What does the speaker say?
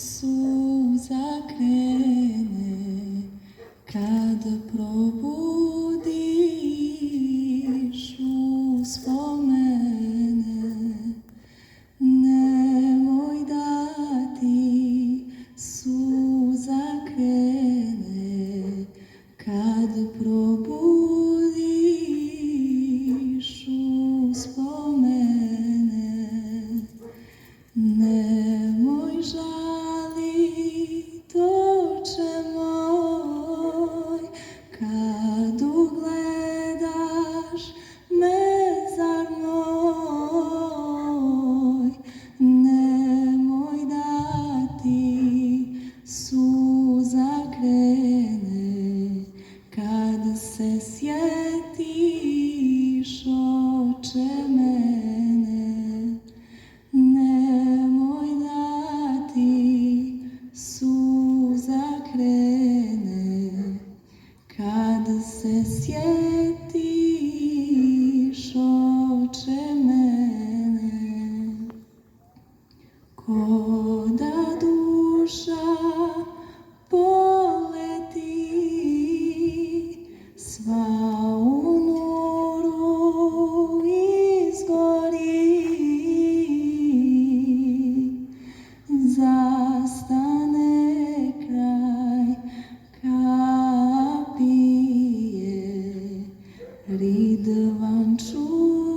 suza krene kad probudiš uspomene. Nemoj da ti suza krene kad probudiš uspomene. Nemoj žalit, oče moj, kad ugledaš mezar moj. Nemoj da ti suza krene kad se sjetiš, oče mene. Nemoj da ti suza krene kad se sjetiš, oče mene. Ko da duša poleti sva u nuru izgori, zastane kraj kapije, Ridvan čuva